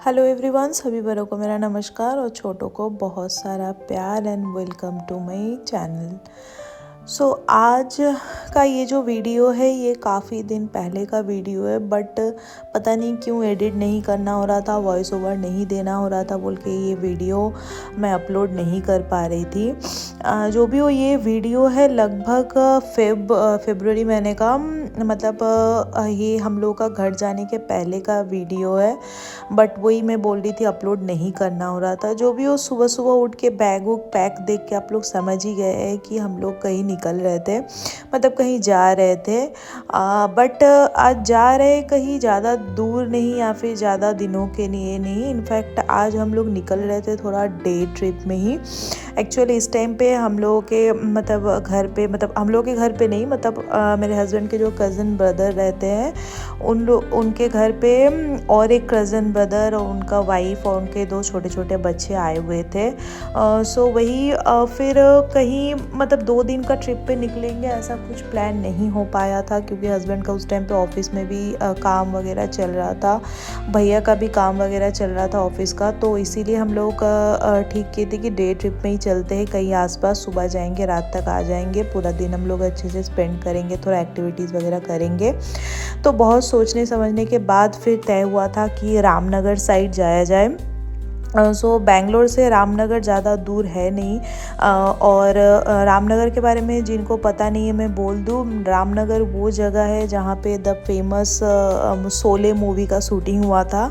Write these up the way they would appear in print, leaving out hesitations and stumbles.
Hello everyone, सभी बड़ों को मेरा नमस्कार और छोटों को बहुत सारा प्यार and welcome to my channel. आज का ये जो वीडियो है ये काफ़ी दिन पहले का वीडियो है, बट पता नहीं क्यों एडिट नहीं करना हो रहा था, वॉइस ओवर नहीं देना हो रहा था बोल के ये वीडियो मैं अपलोड नहीं कर पा रही थी। जो भी हो, ये वीडियो है लगभग फरवरी महीने का, मतलब ये हम लोग का घर जाने के पहले का वीडियो है, बट वही मैं बोल रही थी अपलोड नहीं करना हो रहा था। जो भी हो, सुबह सुबह उठ के बैग वुग पैक देख के आप लोग समझ ही गए हैं कि हम लोग कहीं निकल रहे थे, मतलब कहीं जा रहे थे। बट आज जा रहे कहीं ज़्यादा दूर नहीं या फिर ज़्यादा दिनों के लिए नहीं। इनफैक्ट आज हम लोग निकल रहे थे थोड़ा डे ट्रिप में ही। एक्चुअली इस टाइम पे हम लोगों के मतलब घर पे, मतलब हम लोग के घर पे नहीं, मतलब मेरे हस्बैंड के जो कज़न ब्रदर रहते हैं उनके घर पे और एक कज़न ब्रदर और उनका वाइफ और उनके 2 छोटे छोटे बच्चे आए हुए थे। वही फिर कहीं मतलब 2 दिन का ट्रिप पे निकलेंगे ऐसा कुछ प्लान नहीं हो पाया था, क्योंकि हस्बैंड का उस टाइम पे ऑफिस में भी काम वगैरह चल रहा था, भैया का भी काम वगैरह चल रहा था ऑफिस का। तो इसीलिए हम लोग ठीक किए थे कि डे ट्रिप में ही चलते हैं कहीं आसपास, सुबह जाएंगे रात तक आ जाएंगे, पूरा दिन हम लोग अच्छे से स्पेंड करेंगे, थोड़ा एक्टिविटीज़ वगैरह करेंगे। तो बहुत सोचने समझने के बाद फिर तय हुआ था कि रामनगर साइड जाया जाए। बेंगलोर से रामनगर ज़्यादा दूर है नहीं। और रामनगर के बारे में जिनको पता नहीं है मैं बोल दूँ, रामनगर वो जगह है जहाँ पे द फेमस शोले मूवी का शूटिंग हुआ था।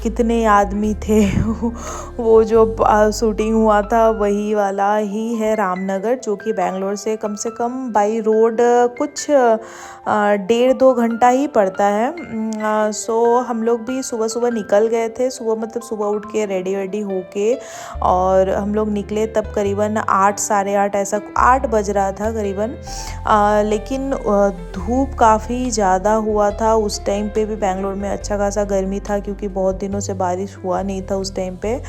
कितने आदमी थे वो जो शूटिंग हुआ था वही वाला ही है रामनगर, जो कि बेंगलोर से कम बाई रोड कुछ 1.5-2 घंटा ही पड़ता है। हम लोग भी सुबह सुबह निकल गए थे, मतलब सुबह उठ के रेडी वेडी होके और हम लोग निकले तब करीबन 8 साढ़े 8 ऐसा 8 बज रहा था करीबन। लेकिन धूप काफ़ी ज़्यादा हुआ था उस टाइम पे भी। बेंगलोर में अच्छा खासा गर्मी था क्योंकि बहुत दिनों से बारिश हुआ नहीं था उस टाइम पे।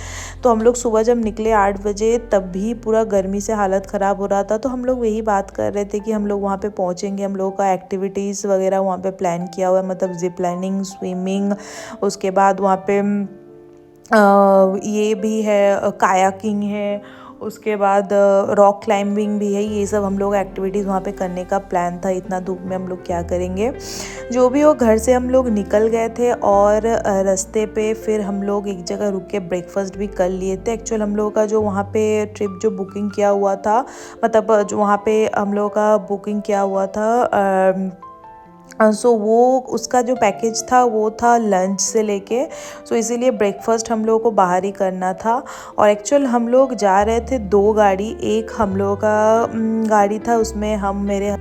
तो हम लोग सुबह जब निकले 8 बजे तब भी पूरा गर्मी से हालत ख़राब हो रहा था। तो हम लोग यही बात कर रहे थे कि हम लोग वहाँ पे पहुँचेंगे, हम लोग का एक्टिविटीज़ वगैरह वहाँ पे प्लान किया हुआ है, मतलब जिप लाइनिंग, स्विमिंग, उसके बाद वहाँ पे ये भी है कायाकिंग है, उसके बाद रॉक क्लाइंबिंग भी है। ये सब हम लोग एक्टिविटीज़ वहाँ पे करने का प्लान था। इतना धूप में हम लोग क्या करेंगे। जो भी हो, घर से हम लोग निकल गए थे और रास्ते पे फिर हम लोग एक जगह रुक के ब्रेकफास्ट भी कर लिए थे। एक्चुअल हम लोगों का जो वहाँ पे ट्रिप जो बुकिंग किया हुआ था, मतलब जो वहाँ पे हम लोगों का बुकिंग किया हुआ था, वो उसका जो पैकेज था वो था लंच से लेके, इसीलिए ब्रेकफास्ट हम लोगों को बाहर ही करना था। और एक्चुअल हम लोग जा रहे थे 2 गाड़ी, एक हम लोगों का गाड़ी था, उसमें हम मेरे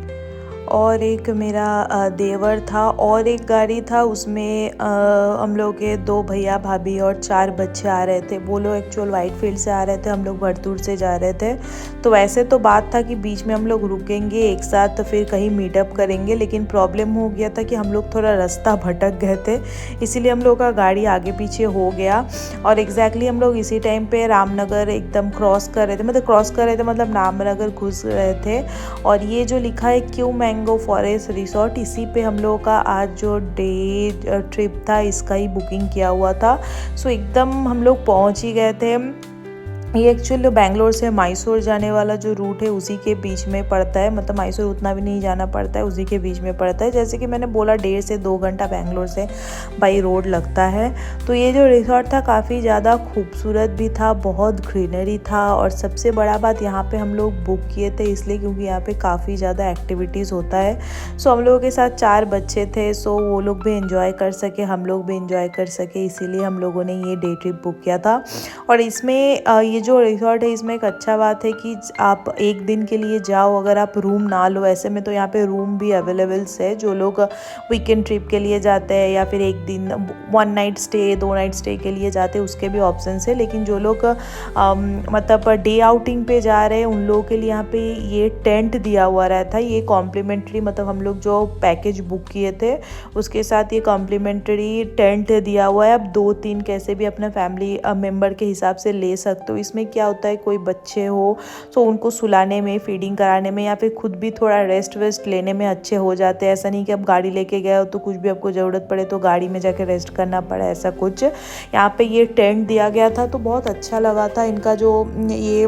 और एक मेरा देवर था, और एक गाड़ी था उसमें हम लोग के 2 भैया भाभी और 4 बच्चे आ रहे थे। वो लोग एक्चुअल वाइटफील्ड से आ रहे थे, हम लोग भरतूर से जा रहे थे। तो वैसे तो बात था कि बीच में हम लोग रुकेंगे एक साथ तो फिर कहीं मीटअप करेंगे, लेकिन प्रॉब्लम हो गया था कि हम लोग थोड़ा रास्ता भटक गए थे, इसीलिए हम लोग का गाड़ी आगे पीछे हो गया। और एग्जैक्टली हम लोग इसी टाइम पे रामनगर एकदम क्रॉस कर रहे थे, मतलब रामनगर घुस रहे थे। और ये जो लिखा है क्यू मैंगो फॉरेस्ट रिसोर्ट, इसी पे हम लोगों का आज जो डे ट्रिप था इसका ही बुकिंग किया हुआ था। एकदम हम लोग पहुंच ही गए थे। ये एक्चुअली बेंगलोर से मैसूर जाने वाला जो रूट है उसी के बीच में पड़ता है, मतलब मैसूर उतना भी नहीं जाना पड़ता है, उसी के बीच में पड़ता है। जैसे कि मैंने बोला 1.5 से 2 घंटा बेंगलोर से बाई रोड लगता है। तो ये जो रिसोर्ट था काफ़ी ज़्यादा खूबसूरत भी था, बहुत ग्रीनरी था, और सबसे बड़ा बात यहाँ पे हम लोग बुक किए थे इसलिए क्योंकि यहाँ पे काफ़ी ज़्यादा एक्टिविटीज़ होता है। हम लोगों के साथ 4 बच्चे थे, वो लोग भी इंजॉय कर सके, हम लोग भी इंजॉय कर सके, इसीलिए हम लोगों ने ये डे ट्रिप बुक किया था। और इसमें ये जो रिसोर्ट है इसमें एक अच्छा बात है कि आप एक दिन के लिए जाओ, अगर आप रूम ना लो, ऐसे में तो यहाँ पे रूम भी अवेलेबल्स है। जो लोग वीकेंड ट्रिप के लिए जाते हैं या फिर एक दिन 1 नाइट स्टे 2 नाइट स्टे के लिए जाते हैं उसके भी ऑप्शंस है, लेकिन जो लोग मतलब डे आउटिंग पे जा रहे हैं उन लोगों के लिए यहाँ पे ये टेंट दिया हुआ रहता है। ये कॉम्प्लीमेंट्री, मतलब हम लोग जो पैकेज बुक किए थे उसके साथ ये कॉम्प्लीमेंट्री टेंट दिया हुआ है। आप 2-3 कैसे भी अपने फैमिली मेम्बर के हिसाब से ले सकते हो। इस इसमें क्या होता है, कोई बच्चे हो तो उनको सुलाने में, फीडिंग कराने में या फिर खुद भी थोड़ा रेस्ट वेस्ट लेने में अच्छे हो जाते हैं। ऐसा नहीं कि अब गाड़ी लेके गए हो तो कुछ भी आपको ज़रूरत पड़े तो गाड़ी में जाके रेस्ट करना पड़े, ऐसा कुछ। यहाँ पे ये टेंट दिया गया था तो बहुत अच्छा लगा था। इनका जो ये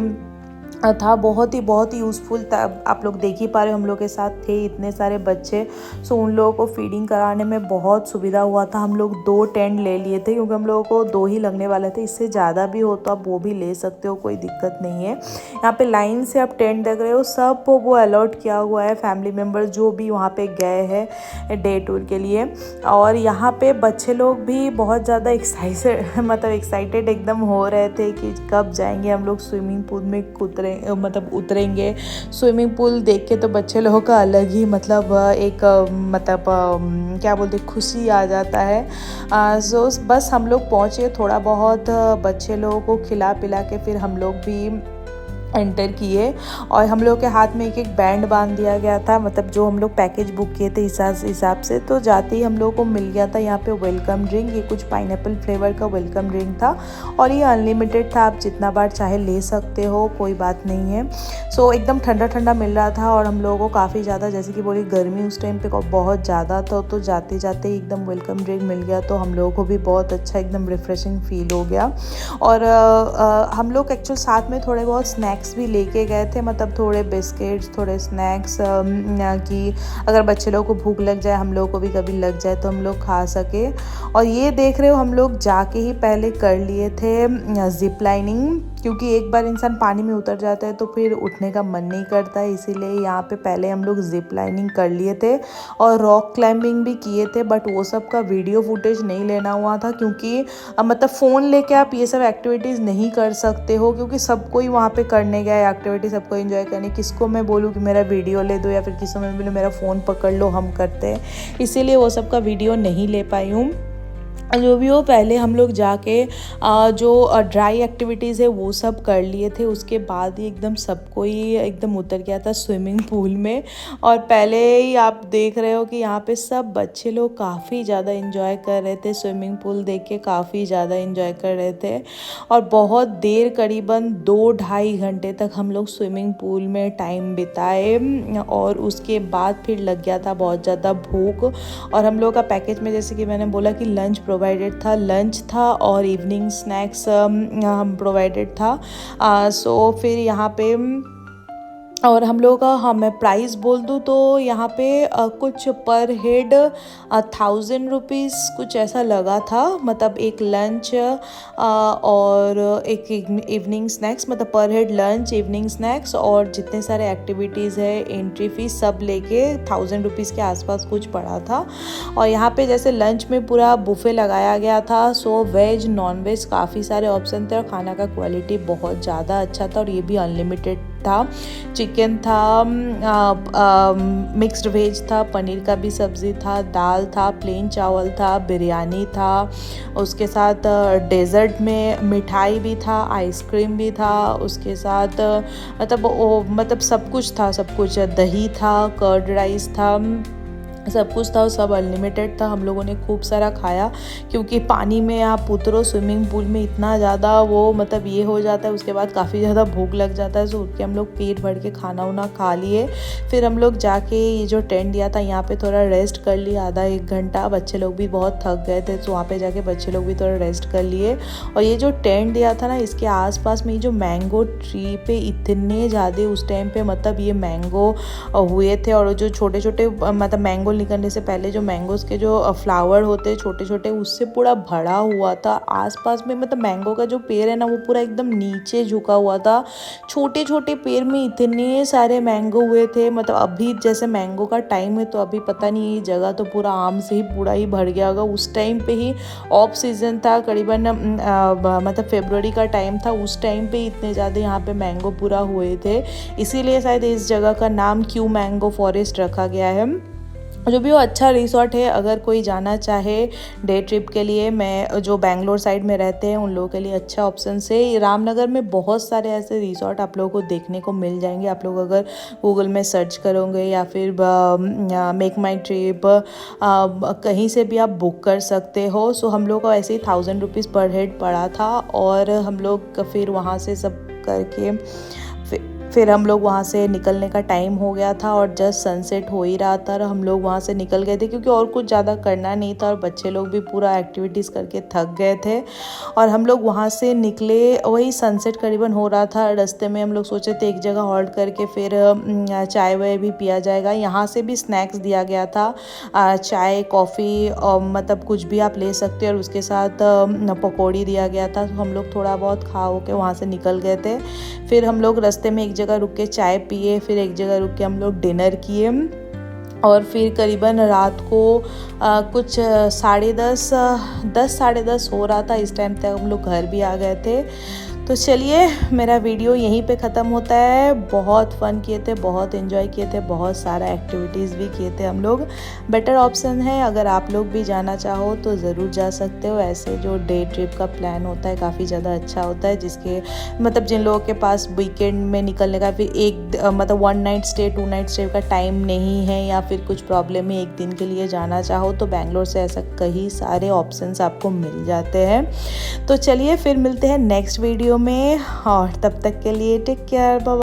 था बहुत ही यूज़फुल था। आप लोग देख ही पा रहे हो, हम लोग के साथ थे इतने सारे बच्चे, सो उन लोगों को फीडिंग कराने में बहुत सुविधा हुआ था। हम लोग 2 टेंट ले लिए थे क्योंकि हम लोगों को 2 ही लगने वाले थे। इससे ज़्यादा भी हो तो आप वो भी ले सकते हो, कोई दिक्कत नहीं है। यहाँ पे लाइन से आप टेंट देख रहे हो, सब वो अलॉट किया हुआ है फैमिली मेम्बर जो भी वहाँ पे गए हैं डे टूर के लिए। और यहाँ पे बच्चे लोग भी बहुत ज़्यादा एक्साइटेड एकदम हो रहे थे कि कब जाएंगे हम लोग स्विमिंग पूल में उतरेंगे। स्विमिंग पूल देख के तो बच्चे लोगों का अलग ही एक क्या बोलते, खुशी आ जाता है। सो बस हम लोग पहुँचे, थोड़ा बहुत बच्चे लोगों को खिला पिला के फिर हम लोग भी एंटर किए। और हम लोग के हाथ में एक बैंड बांध दिया गया था, जो हम लोग पैकेज बुक किए थे हिसाब से। तो जाते ही हम लोग को मिल गया था यहाँ पे वेलकम ड्रिंक। ये कुछ पाइनएप्पल फ्लेवर का वेलकम ड्रिंक था और ये अनलिमिटेड था, आप जितना बार चाहे ले सकते हो, कोई बात नहीं है। सो एकदम ठंडा ठंडा मिल रहा था और हम लोगों को काफ़ी ज़्यादा, जैसे कि बोली गर्मी उस टाइम पे बहुत ज़्यादा था, तो जाते जाते ही एकदम वेलकम ड्रिंक मिल गया तो हम लोगों को भी बहुत अच्छा एकदम रिफ्रेशिंग फील हो गया। और हम लोग एक्चुअल साथ में थोड़े बहुत स्नैक्स भी लेके गए थे, थोड़े बिस्किट्स, थोड़े स्नैक्स कि अगर बच्चे लोगों को भूख लग जाए, हम लोगों को भी कभी लग जाए तो हम लोग खा सके। और ये देख रहे हो, हम लोग जाके ही पहले कर लिए थे जिप लाइनिंग, क्योंकि एक बार इंसान पानी में उतर जाता है तो फिर उठने का मन नहीं करता है, इसीलिए यहाँ पे पहले हम लोग जिप लाइनिंग कर लिए थे और रॉक क्लाइंबिंग भी किए थे। बट वो सब का वीडियो फुटेज नहीं लेना हुआ था क्योंकि फ़ोन लेके आप ये सब एक्टिविटीज़ नहीं कर सकते हो, क्योंकि सब कोई वहाँ पे करने गया है एक्टिविटी, सबको एंजॉय करने। किसको मैं बोलूँ कि मेरा वीडियो ले दो या फिर किसको मैं बोलूँ मेरा फ़ोन पकड़ लो, हम करते हैं, इसीलिए वो सब का वीडियो नहीं ले पाई हूँ। जो भी हो, पहले हम लोग जाके जो ड्राई एक्टिविटीज़ है वो सब कर लिए थे। उसके बाद ही एकदम सबको ही एकदम उतर गया था स्विमिंग पूल में। और पहले ही आप देख रहे हो कि यहाँ पे सब बच्चे लोग काफ़ी ज़्यादा एंजॉय कर रहे थे, स्विमिंग पूल देख के काफ़ी ज़्यादा एंजॉय कर रहे थे। और बहुत देर, करीबन 2-2.5 घंटे तक हम लोग स्विमिंग पूल में टाइम बिताए। और उसके बाद फिर लग गया था बहुत ज़्यादा भूख। और हम लोग का पैकेज में, जैसे कि मैंने बोला कि लंच प्रोवाइडेड था, लंच था और इवनिंग स्नैक्स हम प्रोवाइडेड था। सो फिर यहाँ पे और हम लोगों का, हाँ मैं प्राइस बोल दूँ तो यहाँ पे कुछ पर हेड 1000 रुपीज़ कुछ ऐसा लगा था। एक लंच और एक इवनिंग स्नैक्स, पर हेड लंच, इवनिंग स्नैक्स और जितने सारे एक्टिविटीज़ है, एंट्री फीस सब लेके 1000 रुपीज़ के आसपास कुछ पड़ा था। और यहाँ पे जैसे लंच में पूरा बुफे लगाया गया था, सो वेज नॉन वेज काफ़ी सारे ऑप्शन थे और खाना का क्वालिटी बहुत ज़्यादा अच्छा था और ये भी अनलिमिटेड था। चिकन था, मिक्स्ड वेज था, पनीर का भी सब्ज़ी था, दाल था, प्लेन चावल था, बिरयानी था, उसके साथ डेज़र्ट में मिठाई भी था, आइसक्रीम भी था, उसके साथ सब कुछ था, सब कुछ, दही था, कर्ड राइस था, सब कुछ था और सब अनलिमिटेड था। हम लोगों ने खूब सारा खाया क्योंकि पानी में आप उतरो स्विमिंग पूल में, इतना ज़्यादा वो ये हो जाता है, उसके बाद काफ़ी ज़्यादा भूख लग जाता है। सो उठ के हम लोग पेट भर के खाना वाना खा लिए। फिर हम लोग जाके ये जो टेंट दिया था यहाँ पे थोड़ा रेस्ट कर लिया, आधा 1 घंटा। बच्चे लोग भी बहुत थक गए थे, तो वहाँ पर जाके बच्चे लोग भी थोड़ा रेस्ट कर लिए। और ये जो टेंट दिया था ना, इसके आसपास में ये जो मैंगो ट्री पे इतने ज़्यादा उस टाइम पे ये मैंगो हुए थे। और जो छोटे छोटे मैंगो निकलने से पहले जो मैंगोज के जो फ्लावर होते हैं छोटे छोटे, उससे पूरा भरा हुआ था। आसपास में मैंगो का जो पेड़ है ना, वो पूरा एकदम नीचे झुका हुआ था। छोटे छोटे पेड़ में इतने सारे मैंगो हुए थे। अभी जैसे मैंगो का टाइम है तो अभी पता नहीं, ये जगह तो पूरा आम से ही पूरा ही भर गया होगा। उस टाइम पे ही ऑफ सीजन था, करीबन फरवरी का टाइम था, उस टाइम पे इतने ज़्यादा यहाँ पे मैंगो पूरा हुए थे। इसीलिए शायद इस जगह का नाम क्यू मैंगो फॉरेस्ट रखा गया है। जो भी वो अच्छा रिसोर्ट है, अगर कोई जाना चाहे डे ट्रिप के लिए, मैं जो बेंगलोर साइड में रहते हैं उन लोगों के लिए अच्छा ऑप्शन है। रामनगर में बहुत सारे ऐसे रिसोर्ट आप लोगों को देखने को मिल जाएंगे। आप लोग अगर गूगल में सर्च करोगे या फिर मेक माई ट्रिप कहीं से भी आप बुक कर सकते हो। सो हम लोग को ऐसे ही 1000 रुपीज़ पर हेड पड़ा था, और हम लोग फिर वहाँ से सब करके फिर हम लोग वहाँ से निकलने का टाइम हो गया था, और जस्ट सनसेट हो ही रहा था और हम लोग वहाँ से निकल गए थे, क्योंकि और कुछ ज़्यादा करना नहीं था और बच्चे लोग भी पूरा एक्टिविटीज़ करके थक गए थे। और हम लोग वहाँ से निकले, वही सनसेट करीबन हो रहा था। रास्ते में हम लोग सोचे थे एक जगह हॉल्ट करके फिर चाय वाय भी पिया जाएगा। यहाँ से भी स्नैक्स दिया गया था, चाय कॉफ़ी मतलब कुछ भी आप ले सकते हो, और उसके साथ पकौड़ी दिया गया था। तो हम लोग थोड़ा बहुत खा हो के वहाँ से निकल गए थे। फिर हम लोग रास्ते में एक जगह रुक के चाय पिए, फिर एक जगह रुक के हम लोग डिनर किए, और फिर करीबन रात को कुछ 10:30 10:30 हो रहा था। इस टाइम तक हम लोग घर भी आ गए थे। तो चलिए, मेरा वीडियो यहीं पे ख़त्म होता है। बहुत फ़न किए थे, बहुत एंजॉय किए थे, बहुत सारा एक्टिविटीज़ भी किए थे हम लोग। बेटर ऑप्शन है, अगर आप लोग भी जाना चाहो तो ज़रूर जा सकते हो। ऐसे जो डे ट्रिप का प्लान होता है काफ़ी ज़्यादा अच्छा होता है, जिसके मतलब जिन लोगों के पास वीकेंड में निकलने का फिर मतलब 1 नाइट स्टे 2 नाइट स्टे का टाइम नहीं है, या फिर कुछ प्रॉब्लम है, एक दिन के लिए जाना चाहो तो बेंगलोर से ऐसा कई सारे ऑप्शंस आपको मिल जाते हैं। तो चलिए, फिर मिलते हैं नेक्स्ट वीडियो में, और तब तक के लिए टेक केयर, बाय।